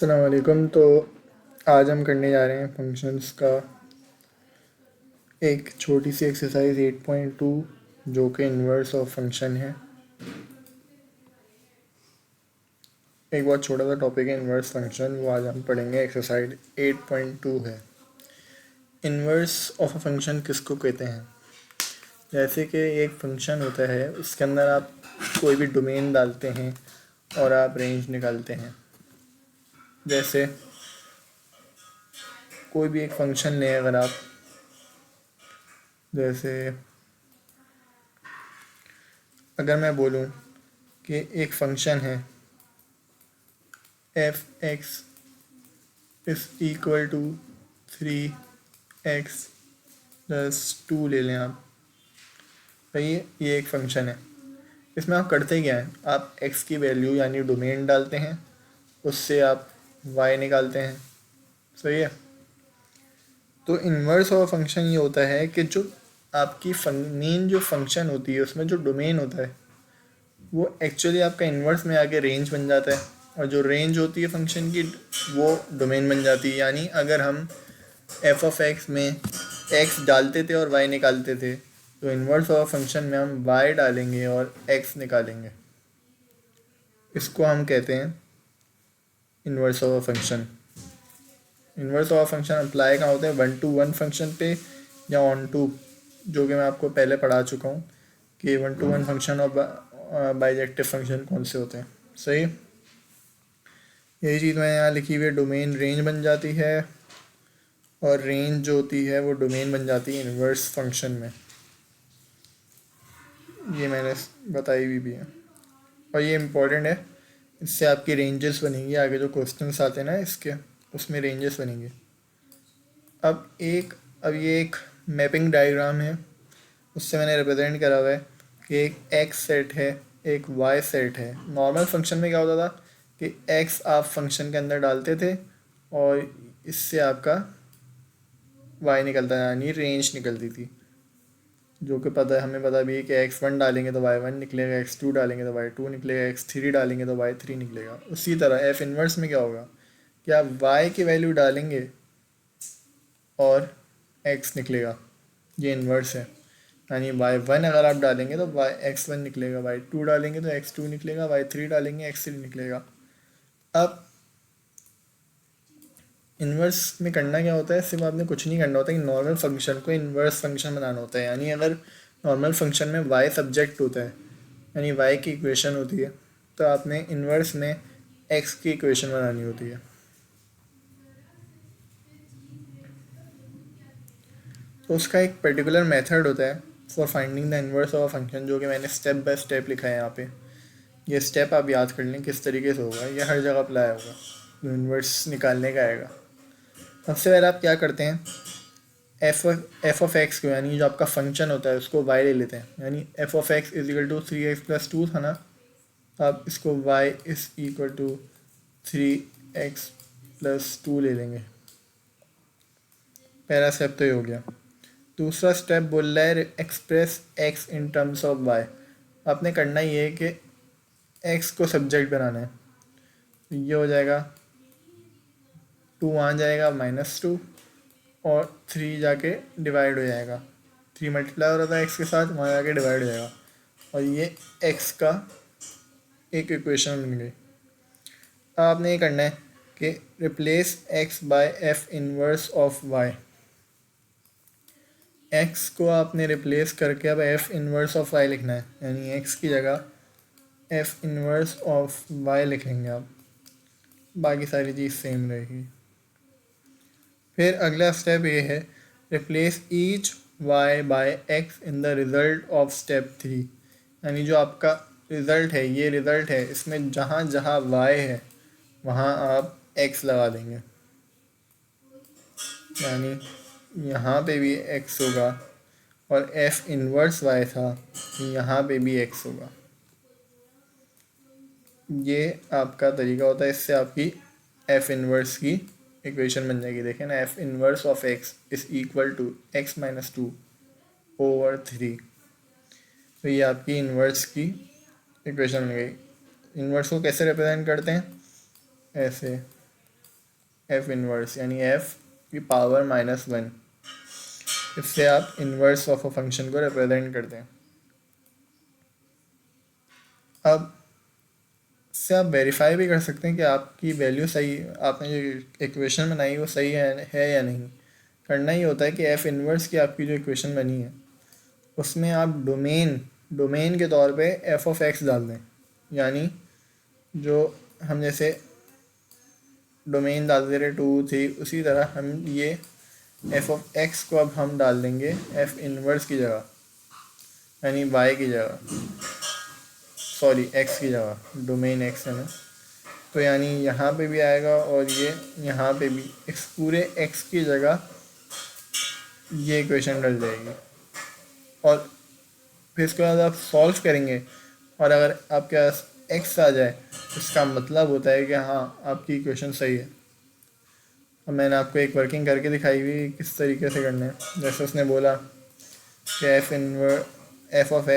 अस्सलाम वालेकुम। तो आज हम करने जा रहे हैं फंक्शंस का एक छोटी सी एक्सरसाइज 8.2 जो कि इन्वर्स ऑफ फंक्शन है। एक बहुत छोटा सा टॉपिक है इन्वर्स फंक्शन, वो आज हम पढ़ेंगे। एक्सरसाइज 8.2 है। इन्वर्स ऑफ अ फंक्शन किसको कहते हैं? जैसे कि एक फंक्शन होता है, उसके अंदर आप कोई भी डोमेन डालते हैं और आप रेंज निकालते हैं। जैसे कोई भी एक फंक्शन लें अगर आप, जैसे अगर मैं बोलूं कि एक फंक्शन है f x is equal to 3x+2 ले लें आप। भाई ये एक फंक्शन है। इसमें आप करते क्या है, आप x की वैल्यू यानी डोमेन डालते हैं, उससे आप y निकालते हैं। सही है। तो इन्वर्स ऑफ फंक्शन ये होता है कि जो आपकी मेन जो फंक्शन होती है उसमें जो डोमेन होता है वो एक्चुअली आपका इन्वर्स में आके रेंज बन जाता है, और जो रेंज होती है फंक्शन की वो डोमेन बन जाती है। यानी अगर हम एफ ऑफ एक्स में एक्स डालते थे और वाई निकालते थे, तो इन्वर्स ऑफ फंक्शन में हम वाई डालेंगे और एक्स निकालेंगे। इसको हम कहते हैं inverse of function. Inverse of function apply कहाँ होता है? 1 to 1 फंक्शन पे या ऑन टू, जो कि मैं आपको पहले पढ़ा चुका हूँ कि 1 to 1 फंक्शन और बाइजेक्टिव फंक्शन कौन से होते हैं। सही। यही चीज़ मैंने यहाँ लिखी हुई है, डोमेन रेंज बन जाती है और रेंज जो होती है वो डोमेन बन जाती है इन्वर्स फंक्शन में। ये मैंने बताई हुई भी है और ये इम्पोर्टेंट है। इससे आपकी रेंजेस बनेंगी, आगे जो क्वेश्चंस आते हैं ना इसके, उसमें रेंजेस बनेंगी। अब ये एक मैपिंग डायग्राम है, उससे मैंने रिप्रेजेंट करा हुआ है कि एक एक्स सेट है, एक वाई सेट है। नॉर्मल फंक्शन में क्या होता था कि एक्स आप फंक्शन के अंदर डालते थे और इससे आपका वाई निकलता है, यानी रेंज निकलती थी। जो कि पता है, हमें पता भी है कि x1 डालेंगे तो y1 निकलेगा, x2 डालेंगे तो y2 निकलेगा, x3 डालेंगे तो y3 निकलेगा। उसी तरह एफ इन्वर्स में क्या होगा कि आप y की वैल्यू डालेंगे और x निकलेगा। ये इन्वर्स है। यानी y1 अगर आप डालेंगे तो x1 निकलेगा, y2 डालेंगे तो x2 निकलेगा, y3 डालेंगे x3 निकलेगा। अब इन्वर्स में करना क्या होता है? सिर्फ आपने कुछ नहीं करना होता कि नॉर्मल फंक्शन को इन्वर्स फंक्शन बनाना होता है। यानी अगर नॉर्मल फंक्शन में y सब्जेक्ट होता है, यानी y की इक्वेशन होती है, तो आपने इन्वर्स में x की इक्वेशन बनानी होती है। तो उसका एक पर्टिकुलर मेथड होता है for finding the inverse of function, जो कि मैंने स्टेप बाय स्टेप लिखा है यहाँ पे। ये स्टेप आप याद कर लें किस तरीके से होगा, ये हर जगह अप्लाई होगा जो इन्वर्स निकालने का आएगा। सबसे पहले आप क्या करते हैं, एफ ऑफ एक्स को, यानी जो आपका फंक्शन होता है उसको वाई ले लेते हैं। यानी f of x is equal to 3x+2 था ना, आप इसको Y is equal to 3x+2 ले लेंगे। पहला स्टेप तो ये हो गया। दूसरा स्टेप बोल रहा है express x in terms of y. आपने करना ये है कि एक्स को सब्जेक्ट बनाना है। तो ये हो जाएगा 2 वहाँ जाएगा -2 और 3 जाके डिवाइड हो जाएगा। 3 मल्टीप्लाई हो रहा था एक्स के साथ, वहाँ जाके डिवाइड हो जाएगा और ये एक्स का एक इक्वेशन बन गई। अब आपने ये करना है कि replace x by f inverse of y. X को आपने रिप्लेस करके अब एफ इनवर्स ऑफ वाई लिखना है, यानी एक्स की जगह एफ इनवर्स ऑफ वाई लिखेंगे आप। बाकी सारी चीज़ सेम रहेगी। फिर अगला स्टेप ये है, replace each y by x in the result of step 3। यानी जो आपका रिज़ल्ट है, ये रिज़ल्ट है, इसमें जहाँ जहाँ वाई है वहाँ आप एक्स लगा देंगे। यानी यहाँ पे भी एक्स होगा और एफ इनवर्स वाई था, यहाँ पे भी एक्स होगा। ये आपका तरीका होता है, इससे आपकी एफ इनवर्स की इक्वेशन बन जाएगी। देखें ना, f inverse of x is equal to x-2/3। तो ये आपकी इन्वर्स की इक्वेशन बन गई। इन्वर्स को कैसे रिप्रेजेंट करते हैं? ऐसे एफ इनवर्स यानी एफ की पावर -1। इससे आप इनवर्स ऑफ अ फंक्शन को रिप्रेजेंट करते हैं। अब इससे आप वेरीफाई भी कर सकते हैं कि आपकी वैल्यू सही, आपने जो इक्वेशन बनाई वो सही है या नहीं। करना ही होता है कि एफ इनवर्स की आपकी जो इक्वेशन बनी है उसमें आप डोमेन के तौर पे एफ ऑफ एक्स डाल दें। यानी जो हम जैसे डोमेन डालते रहे 2 3, उसी तरह हम ये एफ ऑफ एक्स को अब हम डाल देंगे एफ इनवर्स की जगह, यानी वाई की जगह, सॉरी एक्स की जगह, डोमेन एक्स है ना। तो यानी यहाँ पे भी आएगा और ये यहाँ पे भी इस पूरे एक्स की जगह ये इक्वेशन डल जाएगी। और फिर इसके बाद आप सॉल्व करेंगे और अगर आपके पास एक्स आ जाए इसका मतलब होता है कि हाँ आपकी इक्वेशन सही है। अब मैंने आपको एक वर्किंग करके दिखाई हुई किस तरीके से करना है। जैसे उसने बोला कि F of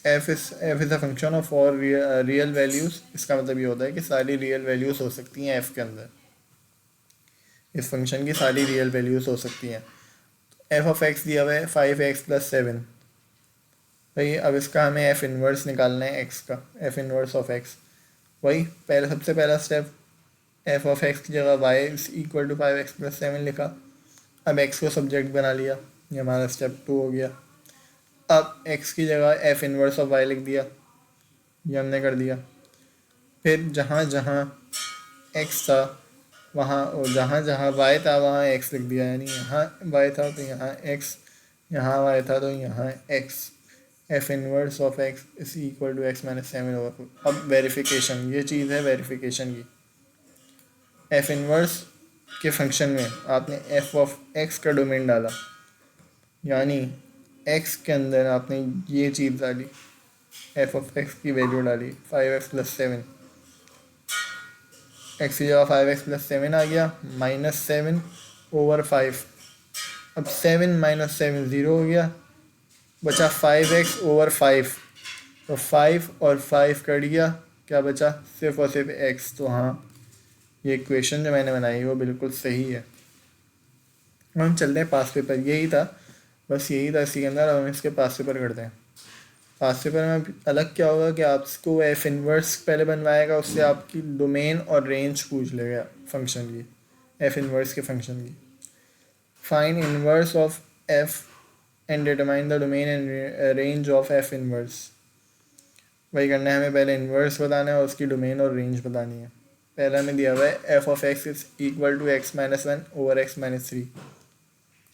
F is a function of all real values. इसका मतलब ये होता है कि सारी रियल वैल्यूज़ हो सकती हैं एफ़ के अंदर, इस फंक्शन की सारी रियल वैल्यूज़ हो सकती हैं। एफ ऑफ एक्स दिया हुआ है 5x+7। भाई अब इसका हमें एफ़ इन्वर्स निकालना है एक्स का, एफ़ इन्वर्स ऑफ एक्स। वही सबसे पहला स्टेप, एफ ऑफ एक्स की जगह वाई इक्वल टू 5x+7 लिखा। अब एक्स को सब्जेक्ट बना लिया, ये हमारा स्टेप 2 हो गया। अब एक्स की जगह एफ इन्वर्स ऑफ वाई लिख दिया, ये हमने कर दिया। फिर जहाँ जहाँ एक्स था वहाँ, और जहाँ जहाँ वाई था वहाँ एक्स लिख दिया। यानी यहाँ वाई था तो यहाँ एक्स, यहाँ वाई था तो यहाँ x. F inverse of x is equal to x-7/4। अब वेरिफिकेशन, ये चीज़ है वेरिफिकेशन की। एफ इन्वर्स के फंक्शन में आपने एफ ऑफ एक्स का डोमेन डाला, यानी एक्स के अंदर आपने ये चीज़ डाली, एफ ऑफ एक्स की वैल्यू डाली 5x+7। एक्स की जगह 5x+7 आ गया, -7/5। अब 7 - 7 0 हो गया, बचा 5x/5। तो 5 और 5 कट गया, क्या बचा? सिर्फ और सिर्फ x। तो हाँ ये इक्वेशन जो मैंने बनाई वो बिल्कुल सही है। हम चलते हैं पास पेपर, यही था, बस यही था इसके अंदर। अब हम इसके पास पेपर करते हैं। पास पेपर में अलग क्या होगा कि आपको एफ इन्वर्स पहले बनवाएगा, उससे आपकी डोमेन और रेंज पूछ लेगा फंक्शन की, एफ इन्वर्स के फंक्शन की। Find inverse of F and determine the domain and range of F inverse. वही करना है हमें, पहले इन्वर्स बताना है और उसकी डोमेन और रेंज बतानी है। पहला हमें दिया हुआ है f of x is equal to x-1/x-3।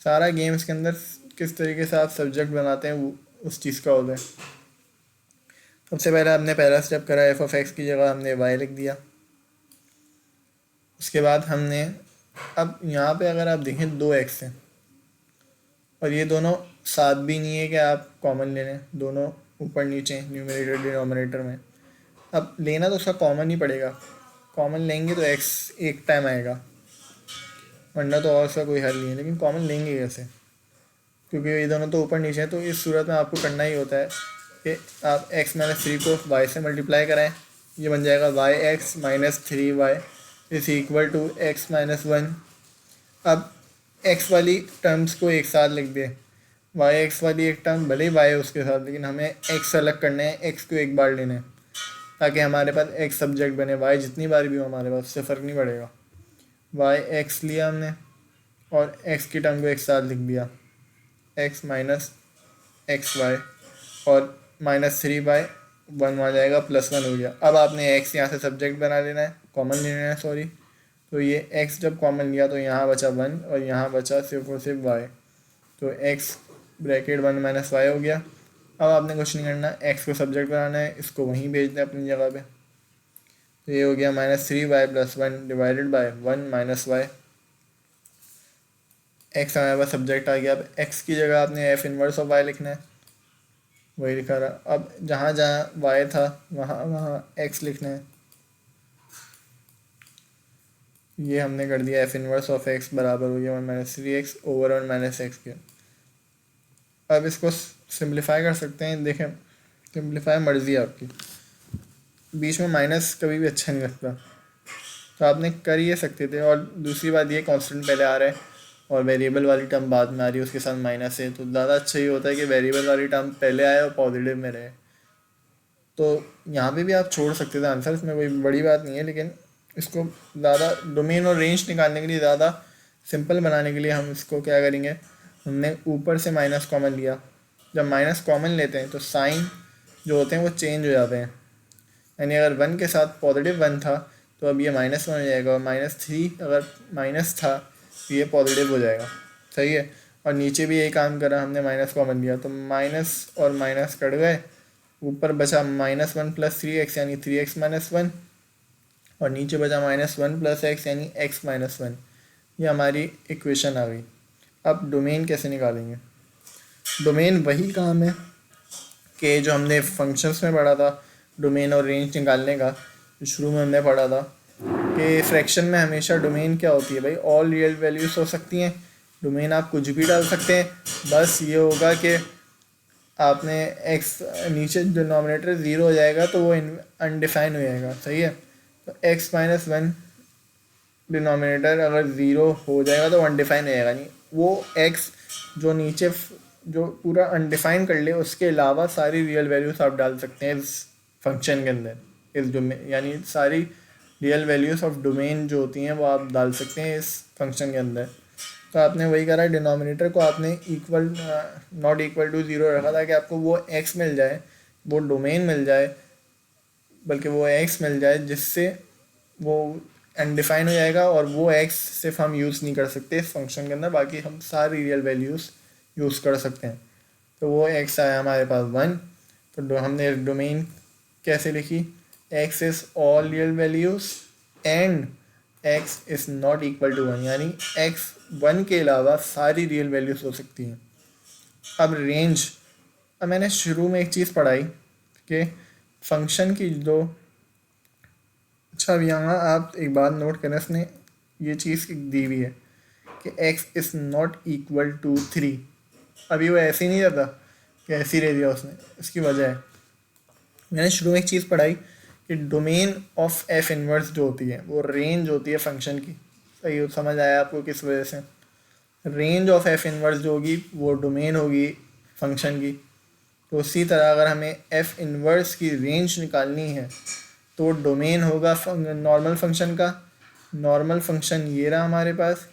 सारा गेम इसके अंदर किस तरीके से आप सब्जेक्ट बनाते हैं वो उस चीज़ का होता है। सबसे पहले हमने पहला स्टेप करा, एफ ऑफ एक्स की जगह हमने वाई लिख दिया। उसके बाद हमने, अब यहाँ पे अगर आप देखें 2 एक्स हैं और ये दोनों साथ भी नहीं है कि आप कॉमन ले लें, दोनों ऊपर नीचे न्यूमरेटर डिनोमिनेटर में। अब लेना तो उसका कॉमन ही पड़ेगा, कॉमन लेंगे तो एक्स एक टाइम आएगा, वरना तो और उसका कोई हल नहीं है। लेकिन कॉमन लेंगे कैसे, क्योंकि ये दोनों तो ऊपर नीचे हैं। तो इस सूरत में आपको करना ही होता है कि आप x-3 को y से मल्टीप्लाई कराएं, ये बन जाएगा y(x-3y) is equal to x-1। अब x वाली टर्म्स को एक साथ लिख दें, y(x) वाली एक टर्म भले ही y है उसके साथ, लेकिन हमें x अलग करना है, x को एक बार लेना है ताकि हमारे पास x सब्जेक्ट बने। y जितनी बार भी हो हमारे पास उससे फ़र्क नहीं पड़ेगा। y(x) लिया हमने और x की टर्म को एक साथ लिख दिया, x माइनस xy, और -3/1 आ जाएगा, +1 हो गया। अब आपने x यहाँ से सब्जेक्ट बना लेना है, कॉमन लेना है, सॉरी। तो ये x जब कॉमन लिया तो यहाँ बचा 1 और यहाँ बचा सिर्फ और सिर्फ y। तो x ब्रैकेट 1 - y हो गया। अब आपने कुछ नहीं करना, x को सब्जेक्ट बनाना है, इसको वहीं भेज दें अपनी जगह पे। तो ये हो गया -3y+1 divided by 1 - y। x हमारे पास सब्जेक्ट आ गया। अब x की जगह आपने एफ इन्वर्स ऑफ y लिखना है, वही लिखा रहा। अब जहाँ जहाँ y था वहाँ वहाँ x लिखना है, ये हमने कर दिया। एफ इन्वर्स ऑफ x बराबर हो गया 1 - 3x/1 - x के। अब इसको सिंप्लीफाई कर सकते हैं, देखें सिंप्लीफाई मर्जी है आपकी, बीच में माइनस कभी भी अच्छा नहीं लगता। तो आपने कर ये सकते थे। और दूसरी बात ये कांस्टेंट पहले आ रहा है और वेरिएबल वाली टर्म बाद में आ रही है, उसके साथ माइनस है, तो ज़्यादा अच्छा ये होता है कि वेरिएबल वाली टर्म पहले आए और पॉजिटिव में रहे। तो यहाँ पे भी आप छोड़ सकते थे आंसर, इसमें कोई बड़ी बात नहीं है, लेकिन इसको ज़्यादा डोमेन और रेंज निकालने के लिए, ज़्यादा सिंपल बनाने के लिए हम इसको क्या करेंगे, हमने ऊपर से माइनस कॉमन लिया। जब माइनस कॉमन लेते हैं तो साइन जो होते हैं वो चेंज हो जाते हैं, यानी अगर 1 के साथ पॉजिटिव 1 था तो अब ये -1 हो जाएगा, और -3 अगर माइनस था तो ये पॉजिटिव हो जाएगा। सही है। और नीचे भी यही काम करा, हमने माइनस कॉमन लिया तो माइनस और माइनस कट गए, ऊपर बचा -1 + 3x यानी 3x - 1, और नीचे बचा -1 + x यानी x - 1। ये हमारी इक्वेशन आ गई। अब डोमेन कैसे निकालेंगे? डोमेन वही काम है कि जो हमने फंक्शंस में पढ़ा था, डोमेन और रेंज निकालने का, जो शुरू में हमने पढ़ा था कि फ्रैक्शन में हमेशा डोमेन क्या होती है भाई, ऑल रियल वैल्यूज़ हो सकती हैं। डोमेन आप कुछ भी डाल सकते हैं, बस ये होगा कि आपने x नीचे डिनोमिनेटर 0 हो जाएगा तो वो अनडिफाइन हो जाएगा। सही है। तो x - 1 डिनोमिनेटर अगर 0 हो जाएगा तो अनडिफाइन हो जाएगा, नहीं वो x जो नीचे जो पूरा अनडिफाइन कर ले उसके अलावा सारी रियल वैल्यूज़ आप डाल सकते हैं इस फंक्शन के अंदर, इस डोमेन, यानी सारी रियल वैल्यूज़ ऑफ डोमेन जो होती हैं वो आप डाल सकते हैं इस फंक्शन के अंदर। तो आपने वही करा, डिनोमिनेटर को आपने इक्वल नॉट इक्वल टू 0 रखा था कि आपको वो x मिल जाए, वो डोमेन मिल जाए, बल्कि वो x मिल जाए जिससे वो अनडिफाइन हो जाएगा, और वो x सिर्फ हम यूज़ नहीं कर सकते इस फंक्शन के अंदर, बाकी हम सारी रियल वैल्यूज़ यूज़ कर सकते हैं। तो वो x आया हमारे पास 1। तो हमने डोमेन कैसे लिखी, x is all real values and x is not equal to 1, यानी x 1 के अलावा सारी रियल वैल्यूज़ हो सकती हैं। अब रेंज, अब मैंने शुरू में एक चीज़ पढ़ाई कि फंक्शन की दो, अच्छा अब यहाँ आप एक बात नोट करें, इसने ये चीज़ दी हुई है कि x is not equal to 3। अभी वो ऐसे ही नहीं रहता कि ऐसे ही रह दिया उसने, इसकी वजह है मैंने शुरू में एक चीज़ पढ़ाई कि डोमेन ऑफ एफ इनवर्स जो होती है वो रेंज होती है फंक्शन की। सही हो, समझ आया आपको किस वजह से? रेंज ऑफ एफ इनवर्स जो होगी वो डोमेन होगी फंक्शन की। तो उसी तरह अगर हमें एफ इनवर्स की रेंज निकालनी है तो डोमेन होगा नॉर्मल फंक्शन का। नॉर्मल फंक्शन ये रहा हमारे पास,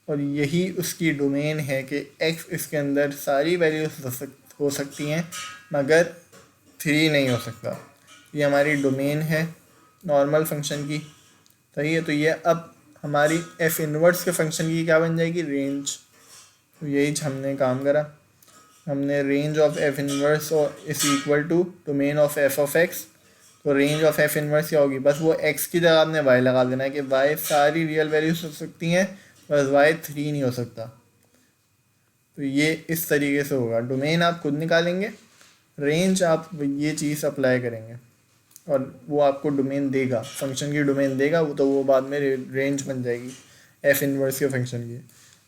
और यही उसकी डोमेन है कि x इसके अंदर सारी वैल्यूज हो सकती हैं मगर 3 नहीं हो सकता। ये हमारी डोमेन है नॉर्मल फंक्शन की। सही है। तो ये अब हमारी एफ इनवर्स के फंक्शन की क्या बन जाएगी, रेंज। तो यही हमने काम करा, हमने range of f inverse is equal to domain of f of x. तो रेंज ऑफ एफ इनवर्स क्या होगी, बस वो x की जगह आपने y लगा देना है कि y सारी रियल वैल्यूज हो सकती हैं, बस y 3 नहीं हो सकता। तो ये इस तरीके से होगा। डोमेन आप खुद निकालेंगे, रेंज आप ये चीज़ अप्लाई करेंगे और वो आपको डोमेन देगा, फंक्शन की डोमेन देगा, वो तो वो बाद में रेंज बन जाएगी एफ इनवर्स के फंक्शन की।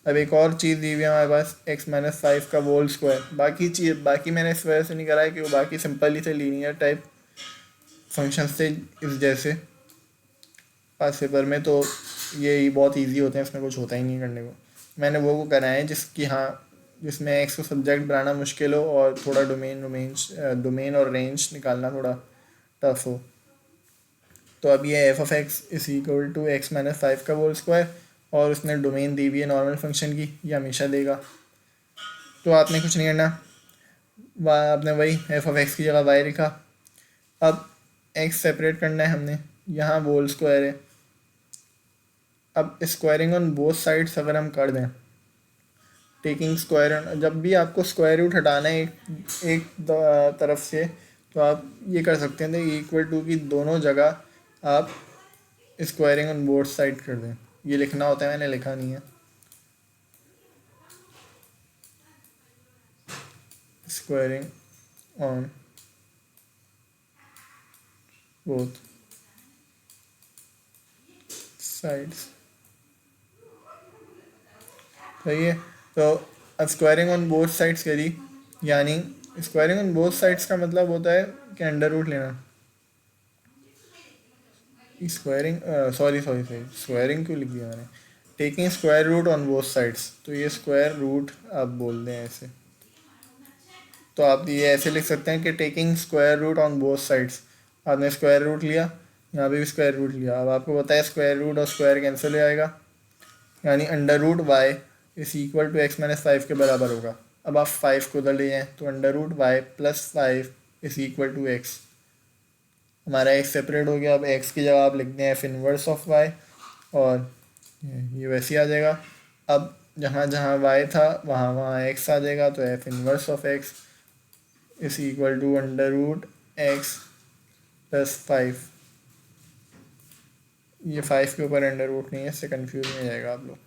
अब एक और चीज़ दी हुई है हमारे पास, x - 5 का होल स्क्वायर। बाकी मैंने इस वजह से नहीं करा है कि वो बाकी सिंपल ही थे, लीनियर टाइप फंक्शन थे इस जैसे पास पेपर में, तो ये बहुत इजी होते हैं, इसमें कुछ होता ही नहीं करने को। मैंने वो कराए हैं जिसकी जिसमें एक्स को सब्जेक्ट बनाना मुश्किल हो और थोड़ा डोमेन और रेंज निकालना थोड़ा टफ हो। तो अब ये f of x is equal to x - 5 का होल स्क्वायर, और उसने डोमेन दी हुई है नॉर्मल फंक्शन की, ये हमेशा देगा। तो आपने कुछ नहीं करना, आपने वही एफ ऑफ एक्स की जगह y लिखा। अब x सेपरेट करना है हमने, यहाँ होल स्क्वायर है। अब स्क्वायरिंग ऑन बोथ साइड्स अगर हम कर दें, टेकिंग स्क्वायर, जब भी आपको स्क्वायर रूट हटाना है एक तरफ से, तो आप ये कर सकते हैं इक्वल टू की दोनों जगह आप स्क्वायरिंग ऑन बोथ साइड कर दें। ये लिखना होता है, मैंने लिखा नहीं है। Squaring on both sides. सही है। तो अब स्क्वायरिंग ऑन बोथ साइड्स करी, यानी स्क्वायरिंग ऑन बोथ साइड्स का मतलब होता है कि अंडर रूट लेना। स्क्वायरिंग, सॉरी स्क्वायरिंग क्यों लिख दिया मैंने, taking square root on both sides, तो ये स्क्वायर रूट आप बोल दें ऐसे, तो आप ये ऐसे लिख सकते हैं कि taking square root on both sides, आपने स्क्वायर रूट लिया, यहाँ पे भी स्क्वायर रूट लिया, अब आपको पता है स्क्वायर रूट और स्क्वायर कैंसिल हो जाएगा, यानी under root y is equal to x minus 5 के बराबर होगा। अब आप 5 को उधर ले जाएँ तो under root y plus 5 is equal to x, हमारा एक्स सेपरेट हो गया। अब एक्स की जगह आप लिख दें एफ इनवर्स ऑफ वाई, और ये वैसे ही आ जाएगा। अब जहाँ जहाँ वाई था वहाँ वहाँ एक्स आ जाएगा, तो f inverse of x is equal to under root x plus 5, ये 5 के ऊपर अंडर रूट नहीं है, इससे कन्फ्यूज नहीं हो जाएगा आप लोग,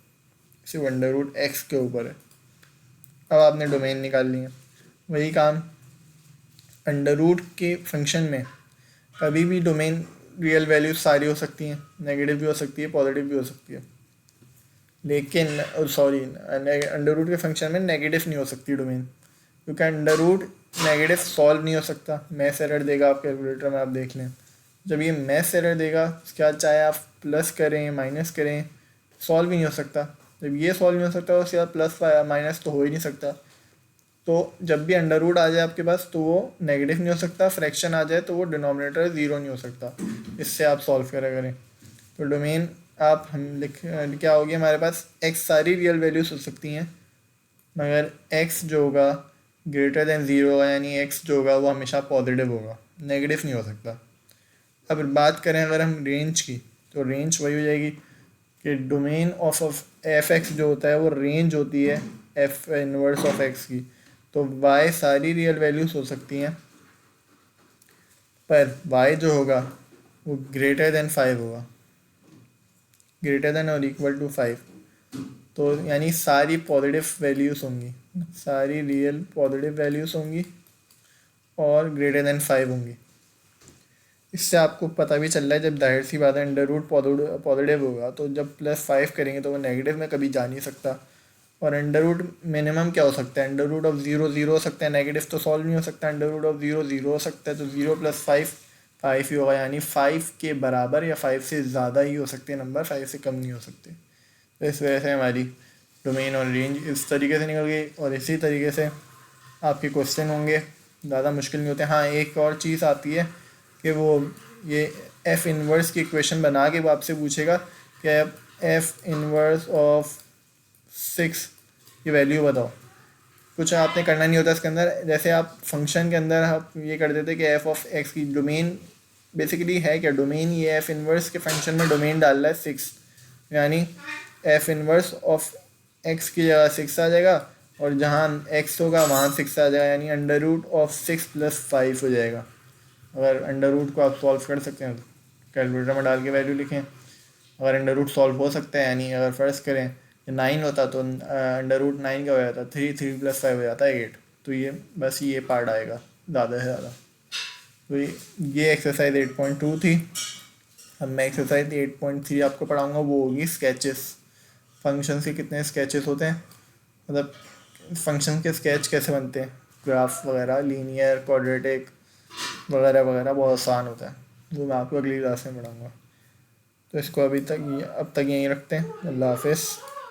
सिर्फ अंडर रूट एक्स के ऊपर है। अब आपने डोमेन निकाल लिया, वही काम अंडर रूट के फंक्शन में कभी भी डोमेन रियल वैल्यूज सारी हो सकती हैं, नेगेटिव भी हो सकती है, पॉजिटिव भी हो सकती है, लेकिन सॉरी अंडर रूट के फंक्शन में नेगेटिव नहीं हो सकती डोमेन, क्योंकि अंडर रूट नेगेटिव सॉल्व नहीं हो सकता, मैथ्स एरर देगा आप कैलकुलेटर में, आप देख लें जब ये मैथ्स एरर देगा क्या चाहे आप प्लस करें माइनस करें सॉल्व ही नहीं हो सकता, जब ये सॉल्व नहीं हो सकता उसके बाद प्लस माइनस तो हो ही नहीं सकता। तो जब भी अंडर रूट आ जाए आपके पास तो वो नेगेटिव नहीं हो सकता, फ्रैक्शन आ जाए तो वो डिनोमिनेटर ज़ीरो नहीं हो सकता, इससे आप सॉल्व करा करें। तो डोमेन आप हम लिख क्या होगी हमारे पास एक्स सारी रियल वैल्यूज हो सकती हैं, मगर एक्स जो होगा ग्रेटर देन ज़ीरो होगा, यानी एक्स जो होगा वो हमेशा पॉजिटिव होगा, नेगेटिव नहीं हो सकता। अब बात करें अगर हम रेंज की, तो रेंज वही हो जाएगी कि डोमेन ऑफ एफ एक्स जो होता है वो रेंज होती है एफ इनवर्स ऑफ एक्स की, तो वाई सारी रियल वैल्यूज हो सकती हैं, पर वाई जो होगा वो ग्रेटर देन 5 होगा, ग्रेटर देन और इक्वल टू 5, तो यानी सारी पॉजिटिव वैल्यूज़ होंगी, सारी रियल पॉजिटिव वैल्यूज़ होंगी और ग्रेटर देन 5 होंगी। इससे आपको पता भी चल रहा है, जब जाहिर सी बात है अंडर रूट पॉजिटिव होगा तो जब +5 करेंगे तो वो नेगेटिव में कभी जा नहीं सकता, और अंडर रूट मिनिमम क्या हो सकता है, under root of zero zero हो सकता है, नेगेटिव तो सॉल्व नहीं हो सकता, under root of zero zero हो सकता है, तो 0 + 5 5 ही होगा, यानी 5 के बराबर या 5 से ज़्यादा ही हो सकते हैं नंबर, 5 से कम नहीं हो सकते। तो इस वजह से हमारी डोमेन और रेंज इस तरीके से निकल गई, और इसी तरीके से आपके क्वेश्चन होंगे, ज़्यादा मुश्किल नहीं होते। हाँ एक और चीज़ आती है कि वो ये एफ इनवर्स की इक्वेशन बना के वो आपसे पूछेगा कि एफ इनवर्स ऑफ 6 की वैल्यू बताओ, कुछ आपने करना नहीं होता इसके अंदर, जैसे आप फंक्शन के अंदर आप ये कर देते कि एफ ऑफ एक्स की डोमेन बेसिकली है क्या, डोमेन ये एफ इनवर्स के फंक्शन में डोमेन डाल रहा है 6, यानी एफ इनवर्स ऑफ एक्स की जगह 6 आ जाएगा, और जहाँ एक्स होगा वहाँ 6 आ जाएगा, यानी अंडर रूट ऑफ 6 + 5 हो जाएगा। अगर अंडर रूट को आप सॉल्व कर सकते हैं तो कैलकुलेटर में डाल के वैल्यू लिखें, अगर अंडर रूट सॉल्व हो सकता है, यानी अगर फ़र्ज़ करें 9 होता तो अंडर रूट 9 का हो जाता 3 + 5 हो जाता है 8, तो ये बस ये पार्ट आएगा ज़्यादा से ज़्यादा। तो ये एक्सरसाइज 8.2 थी। अब मैं एक्सरसाइज 8.3 आपको पढ़ाऊँगा, वो होगी स्केचेस, फंक्शन के कितने स्केचेस होते हैं, मतलब फंक्शन के स्केच कैसे बनते हैं, ग्राफ वगैरह, लीनियर, क्वाड्रेटिक वगैरह वगैरह, बहुत आसान होता है, वो मैं आपको अगली क्लास में पढ़ाऊँगा। तो इसको अब तक यहीं रखते हैं। अल्लाह हाफ़िज़।